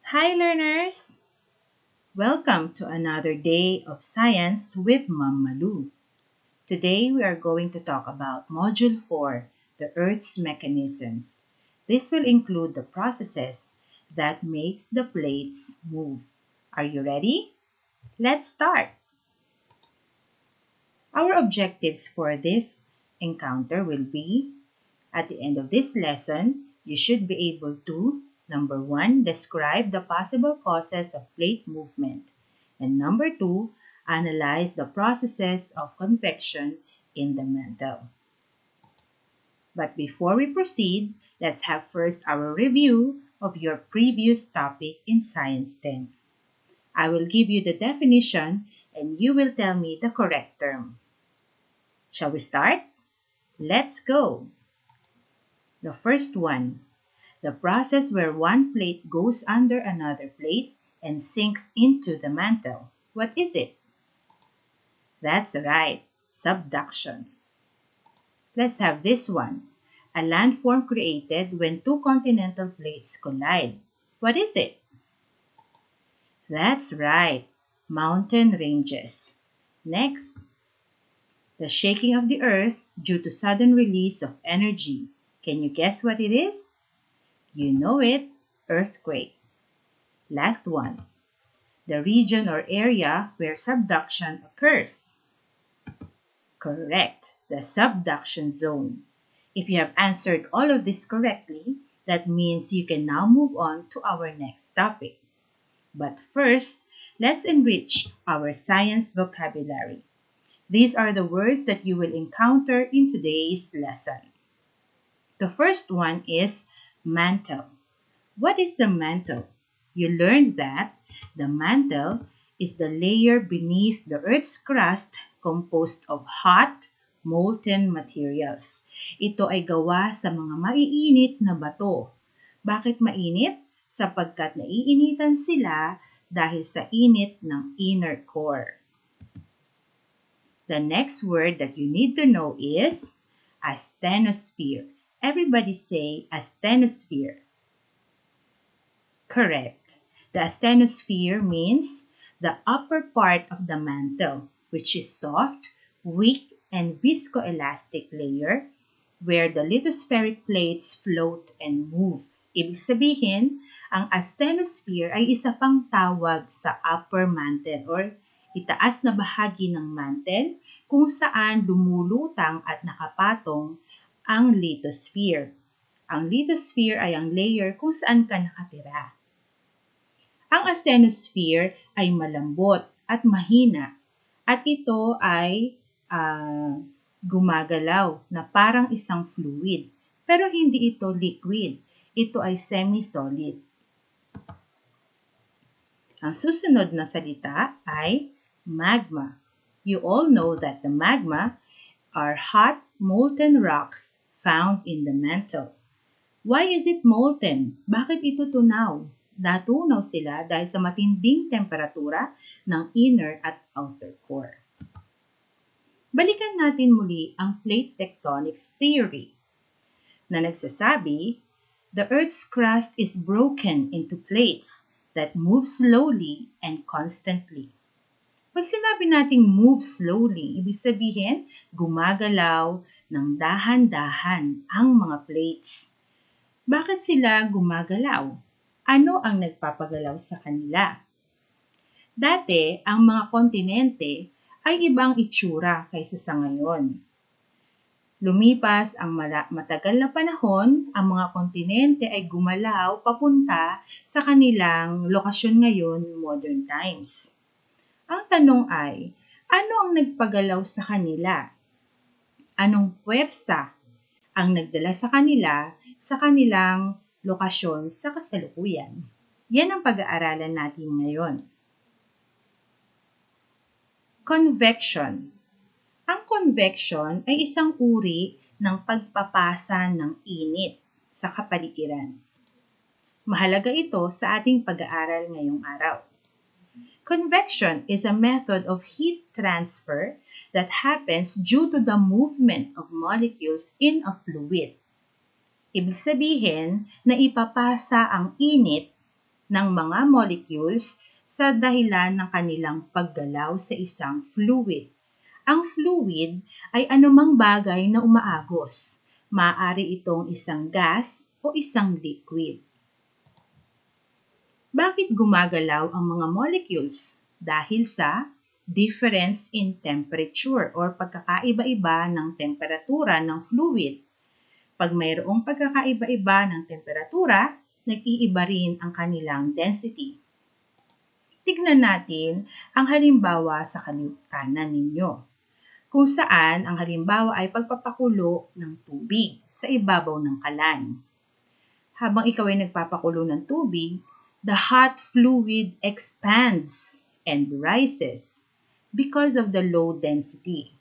Hi learners! Welcome to another day of science with Ma'am Malu. Today we are going to talk about Module 4, the Earth's mechanisms. This will include the processes that makes the plates move. Are you ready? Let's start! Our objectives for this encounter will be, at the end of this lesson, you should be able to number 1, describe the possible causes of plate movement. And number 2, analyze the processes of convection in the mantle. But before we proceed, let's have first our review of your previous topic in Science 10. I will give you the definition and you will tell me the correct term. Shall we start? Let's go! The first one, the process where one plate goes under another plate and sinks into the mantle. What is it? That's right, subduction. Let's have this one, a landform created when two continental plates collide. What is it? That's right, mountain ranges. Next, the shaking of the earth due to sudden release of energy. Can you guess what it is? You know it, earthquake. Last one, the region or area where subduction occurs. Correct, the subduction zone. If you have answered all of this correctly, that means you can now move on to our next topic. But first, let's enrich our science vocabulary. These are the words that you will encounter in today's lesson. The first one is mantle. What is the mantle? You learned that the mantle is the layer beneath the Earth's crust composed of hot, molten materials. Ito ay gawa sa mga maiinit na bato. Bakit mainit? Sapagkat naiinitan sila dahil sa init ng inner core. The next word that you need to know is asthenosphere. Everybody say asthenosphere. Correct. The asthenosphere means the upper part of the mantle, which is soft, weak, and viscoelastic layer where the lithospheric plates float and move. Ibig sabihin, ang asthenosphere ay isa pang tawag sa upper mantle or itaas na bahagi ng mantle kung saan lumulutang at nakapatong ang lithosphere. Ang lithosphere ay ang layer kung saan ka nakatira. Ang asthenosphere ay malambot at mahina at ito ay gumagalaw na parang isang fluid. Pero hindi ito liquid. Ito ay semi-solid. Ang susunod na salita ay magma. You all know that the magma are hot, molten rocks found in the mantle. Why is it molten? Bakit ito tunaw? Natunaw sila dahil sa matinding temperatura ng inner at outer core. Balikan natin muli ang plate tectonics theory na nagsasabi, the Earth's crust is broken into plates that move slowly and constantly. Pag sinabi nating move slowly, ibig sabihin gumagalaw ng dahan-dahan ang mga plates. Bakit sila gumagalaw? Ano ang nagpapagalaw sa kanila? Dati, ang mga kontinente ay ibang itsura kaysa sa ngayon. Lumipas ang matagal na panahon, ang mga kontinente ay gumalaw papunta sa kanilang lokasyon ngayon, modern times. Ang tanong ay, ano ang nagpagalaw sa kanila? Anong puwersa ang nagdala sa kanila sa kanilang lokasyon sa kasalukuyan? Yan ang pag-aaralan natin ngayon. Convection. Ang convection ay isang uri ng pagpapasa ng init sa kapaligiran. Mahalaga ito sa ating pag-aaral ngayong araw. Convection is a method of heat transfer that happens due to the movement of molecules in a fluid. Ibig sabihin na ipapasa ang init ng mga molecules sa dahilan ng kanilang paggalaw sa isang fluid. Ang fluid ay anumang bagay na umaagos. Maaari itong isang gas o isang liquid. Bakit gumagalaw ang mga molecules? Dahil sa difference in temperature or pagkakaiba-iba ng temperatura ng fluid. Pag mayroong pagkakaiba-iba ng temperatura, nag-iiba rin ang kanilang density. Tignan natin ang halimbawa sa kanan ninyo, kung saan ang halimbawa ay pagpapakulo ng tubig sa ibabaw ng kalan. Habang ikaw ay nagpapakulo ng tubig, the hot fluid expands and rises because of the low density.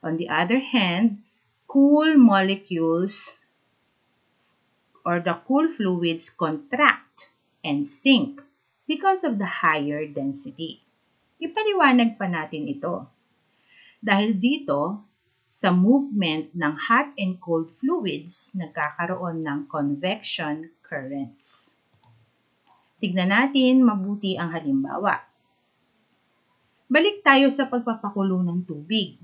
On the other hand, cool molecules or the cool fluids contract and sink because of the higher density. Ipaliwanag pa natin ito. Dahil dito, sa movement ng hot and cold fluids, nagkakaroon ng convection currents. Tignan natin mabuti ang halimbawa. Balik tayo sa pagpapakulo ng tubig.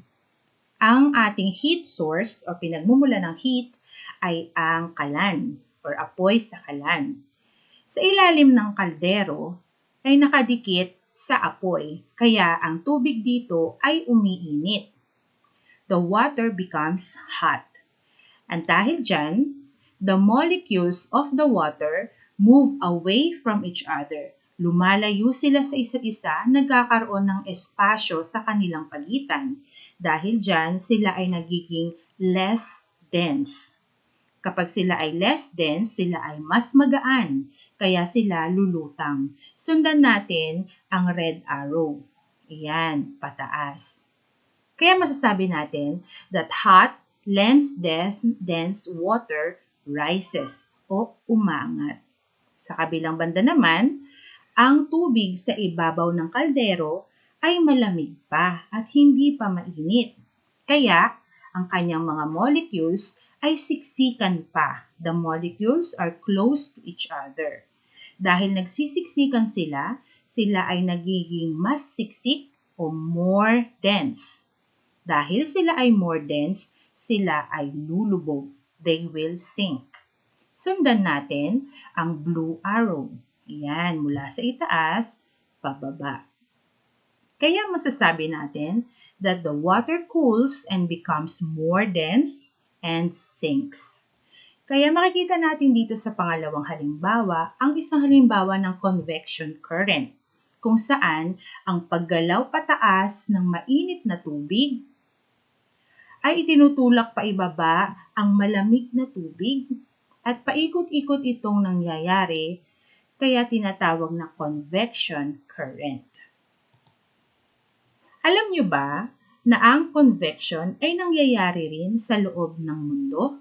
Ang ating heat source o pinagmumula ng heat ay ang kalan or apoy sa kalan. Sa ilalim ng kaldero ay nakadikit sa apoy, kaya ang tubig dito ay umiinit. The water becomes hot. And dahil dyan, the molecules of the water move away from each other. Lumalayo sila sa isa't isa, nagkakaroon ng espasyo sa kanilang pagitan. Dahil dyan, sila ay nagiging less dense. Kapag sila ay less dense, sila ay mas magaan, kaya sila lulutang. Sundan natin ang red arrow. Ayan, pataas. Kaya masasabi natin that hot, less dense water rises o umaangat. Sa kabilang banda naman, ang tubig sa ibabaw ng kaldero ay malamig pa at hindi pa mainit. Kaya, ang kanyang mga molecules ay siksikan pa. The molecules are close to each other. Dahil nagsisiksikan sila, sila ay nagiging mas siksik o more dense. Dahil sila ay more dense, sila ay lulubog. They will sink. Sundan natin ang blue arrow. Ayan, mula sa itaas, pababa. Kaya masasabi natin that the water cools and becomes more dense and sinks. Kaya makikita natin dito sa pangalawang halimbawa ang isang halimbawa ng convection current, kung saan ang paggalaw pataas ng mainit na tubig ay itinutulak pa ibaba ang malamig na tubig at paikot-ikot itong nangyayari, kaya tinatawag na convection current. Alam nyo ba na ang convection ay nangyayari rin sa loob ng mundo?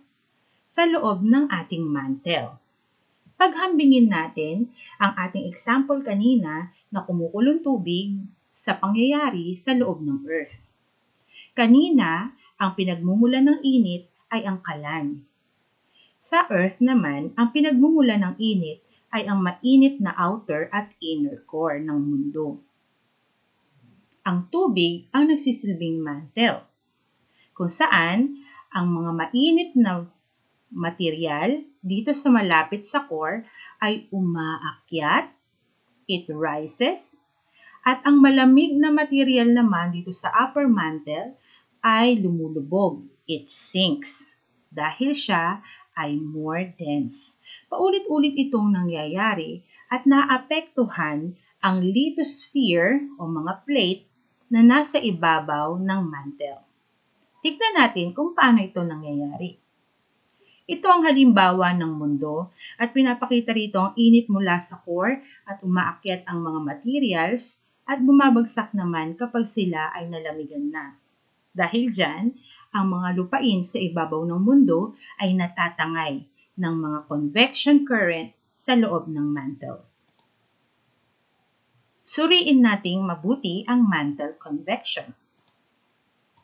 Sa loob ng ating mantle. Paghambingin natin ang ating example kanina na kumukulong tubig sa pangyayari sa loob ng Earth. Kanina, ang pinagmumula ng init ay ang kalan. Sa Earth naman, ang pinagmumula ng init ay ang mainit na outer at inner core ng mundo. Ang tubig ang nagsisilbing mantle, kung saan ang mga mainit na material dito sa malapit sa core ay umaakyat, it rises, at ang malamig na material naman dito sa upper mantle ay lumulubog, it sinks, dahil siya ay more dense. Paulit-ulit itong nangyayari at naapektuhan ang lithosphere o mga plate na nasa ibabaw ng mantle. Tignan natin kung paano ito nangyayari. Ito ang halimbawa ng mundo at pinapakita rito ang init mula sa core at umaakyat ang mga materials at bumabagsak naman kapag sila ay nalamigan na. Dahil dyan, ang mga lupain sa ibabaw ng mundo ay natatangay ng mga convection current sa loob ng mantle. Suriin nating mabuti ang mantle convection.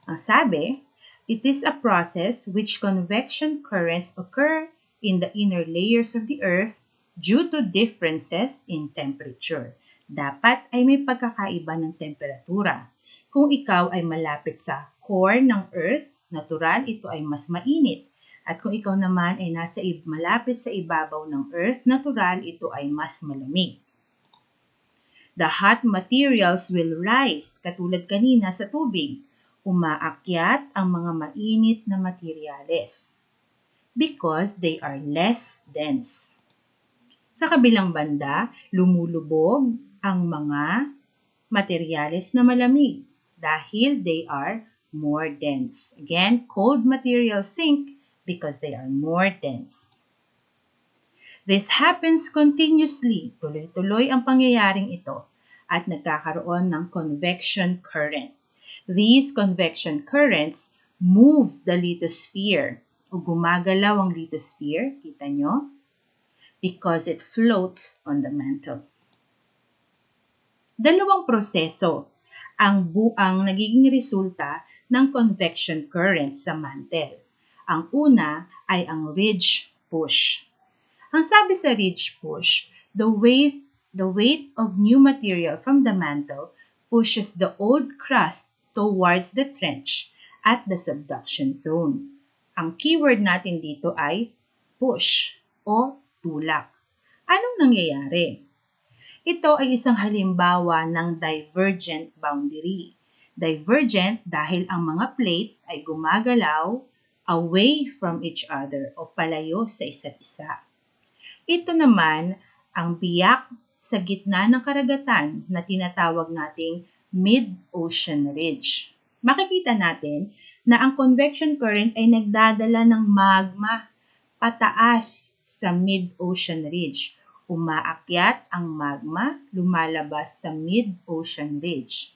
Ang sabi, it is a process which convection currents occur in the inner layers of the earth due to differences in temperature. Dapat ay may pagkakaiba ng temperatura. Kung ikaw ay malapit sa core ng Earth, natural ito ay mas mainit. At kung ikaw naman ay malapit sa ibabaw ng Earth, natural ito ay mas malamig. The hot materials will rise, katulad kanina sa tubig. Umaakyat ang mga mainit na materyales because they are less dense. Sa kabilang banda, lumulubog ang mga materyales na malamig dahil they are more dense. Again, cold materials sink because they are more dense. This happens continuously. Tuloy-tuloy ang pangyayaring ito at nagkakaroon ng convection current. These convection currents move the lithosphere o gumagalaw ang lithosphere, kita nyo? Because it floats on the mantle. Dalawang proseso ang nagiging resulta ng convection current sa mantle. Ang una ay ang ridge push. Ang sabi sa ridge push, the weight of new material from the mantle pushes the old crust towards the trench at the subduction zone. Ang keyword natin dito ay push o tulak. Anong nangyayari? Ito ay isang halimbawa ng divergent boundary. Divergent dahil ang mga plate ay gumagalaw away from each other o palayo sa isa't isa. Ito naman ang biyak sa gitna ng karagatan na tinatawag nating mid-ocean ridge. Makikita natin na ang convection current ay nagdadala ng magma pataas sa mid-ocean ridge. Umaakyat ang magma, lumalabas sa mid-ocean ridge,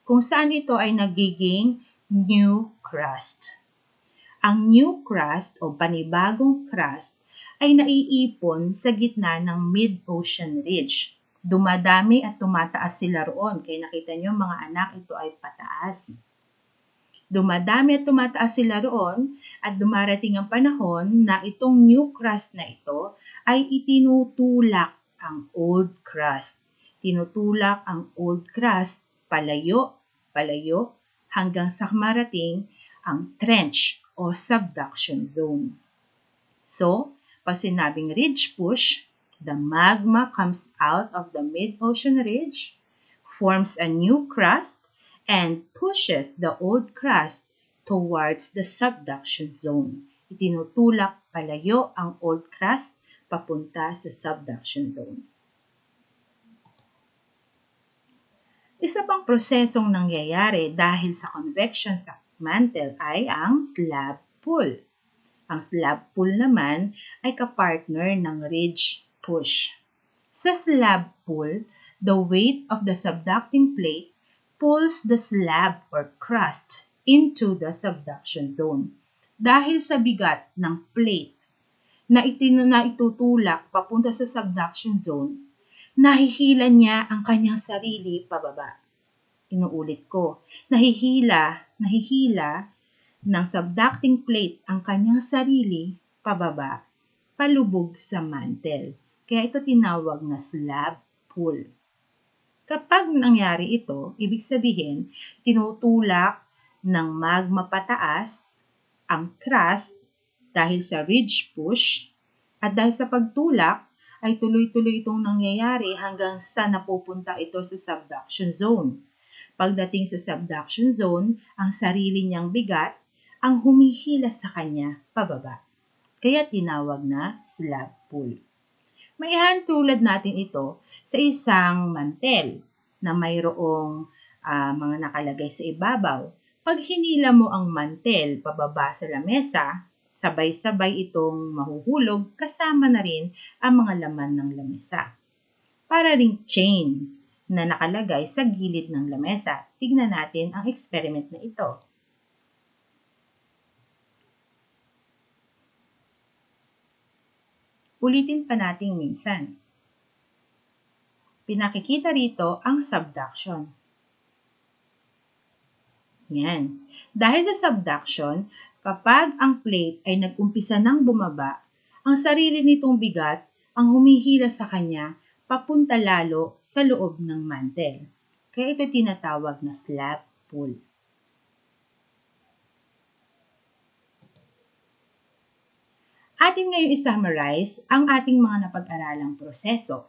kung saan ito ay nagiging new crust. Ang new crust o panibagong crust ay naiipon sa gitna ng mid-ocean ridge. Dumadami at tumataas sila roon. Kaya nakita nyo mga anak, ito ay pataas. Dumadami at tumataas sila roon at dumarating ang panahon na itong new crust na ito ay itinutulak ang old crust. Tinutulak ang old crust palayo hanggang sa marating ang trench o subduction zone. So, pag sinabing ridge push, the magma comes out of the mid-ocean ridge, forms a new crust, and pushes the old crust towards the subduction zone. Itinutulak palayo ang old crust papunta sa subduction zone. Isa pang prosesong nangyayari dahil sa convection sa mantle ay ang slab pull. Ang slab pull naman ay kapartner ng ridge push. Sa slab pull, the weight of the subducting plate pulls the slab or crust into the subduction zone. Dahil sa bigat ng plate na itutulak papunta sa subduction zone, nahihila niya ang kanyang sarili pababa. Inuulit ko, nahihila ng subducting plate ang kanyang sarili pababa, palubog sa mantle. Kaya ito tinawag na slab pull. Kapag nangyari ito, ibig sabihin, tinutulak ng magma pataas ang crust dahil sa ridge push at dahil sa pagtulak ay tuloy-tuloy itong nangyayari hanggang sa napupunta ito sa subduction zone. Pagdating sa subduction zone, ang sarili niyang bigat ang humihila sa kanya pababa. Kaya tinawag na slab pull. Maihantulad natin ito sa isang mantel na mayroong mga nakalagay sa ibabaw. Pag hinila mo ang mantel pababa sa lamesa, sabay-sabay itong mahuhulog kasama na rin ang mga laman ng lamesa. Para ring chain na nakalagay sa gilid ng lamesa. Tignan natin ang experiment na ito. Ulitin pa natin minsan. Pinakikita rito ang subduction. Yan. Dahil sa subduction, kapag ang plate ay nag-umpisa ng bumaba, ang sarili nitong bigat ang humihila sa kanya papunta lalo sa loob ng mantle. Kaya ito tinatawag na slab pull. Atin ngayon i-summarize ang ating mga napag-aralang proseso.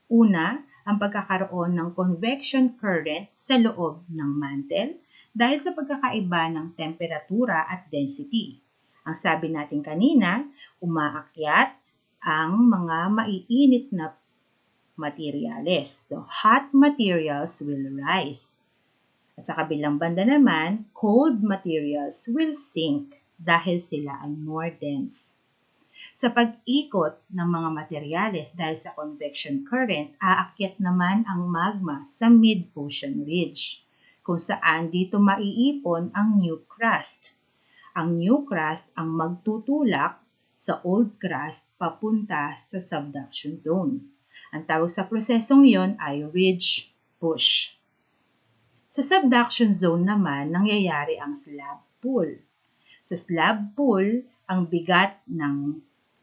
Una, ang pagkakaroon ng convection current sa loob ng mantle dahil sa pagkakaiba ng temperatura at density. Ang sabi natin kanina, umaakyat ang mga maiinit na materyales. So, hot materials will rise. At sa kabilang banda naman, cold materials will sink dahil sila ay more dense. Sa pag-ikot ng mga materyales dahil sa convection current, aakyat naman ang magma sa mid-ocean ridge, kung saan dito maiipon ang new crust. Ang new crust ang magtutulak sa old crust papunta sa subduction zone. Ang tawag sa prosesong iyon ay ridge push. Sa subduction zone naman, nangyayari ang slab pull. Sa slab pull, ang bigat ng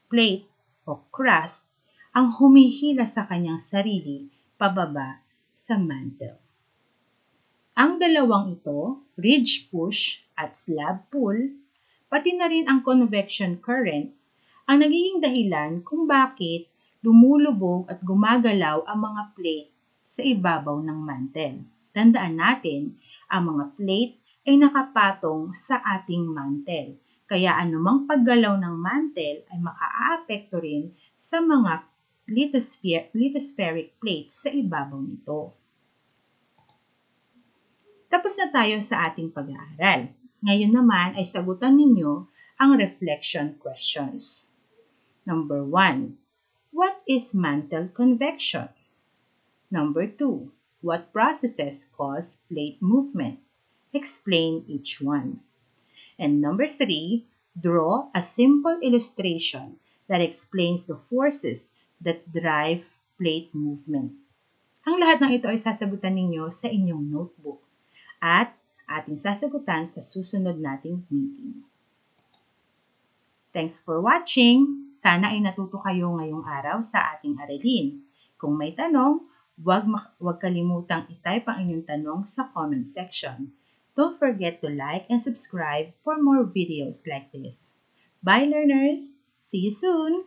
plate o crust ang humihila sa kanyang sarili pababa sa mantle. Ang dalawang ito, ridge push at slab pull, pati na rin ang convection current, ang nagiging dahilan kung bakit lumulubog at gumagalaw ang mga plate sa ibabaw ng mantle. Tandaan natin, ang mga plate ay nakapatong sa ating mantle. Kaya anumang paggalaw ng mantle ay makaaapekto rin sa mga lithospheric plates sa ibabaw nito. Tapos na tayo sa ating pag-aaral. Ngayon naman ay sagutan ninyo ang reflection questions. Number 1. What is mantle convection? Number 2. What processes cause plate movement? Explain each one. And number 3, draw a simple illustration that explains the forces that drive plate movement. Ang lahat ng ito ay sasagutan ninyo sa inyong notebook at ating sasagutan sa susunod nating meeting. Thanks for watching! Sana ay natuto kayo ngayong araw sa ating aralin. Kung may tanong, huwag kalimutang i-type ang inyong tanong sa comment section. Don't forget to like and subscribe for more videos like this. Bye learners! See you soon!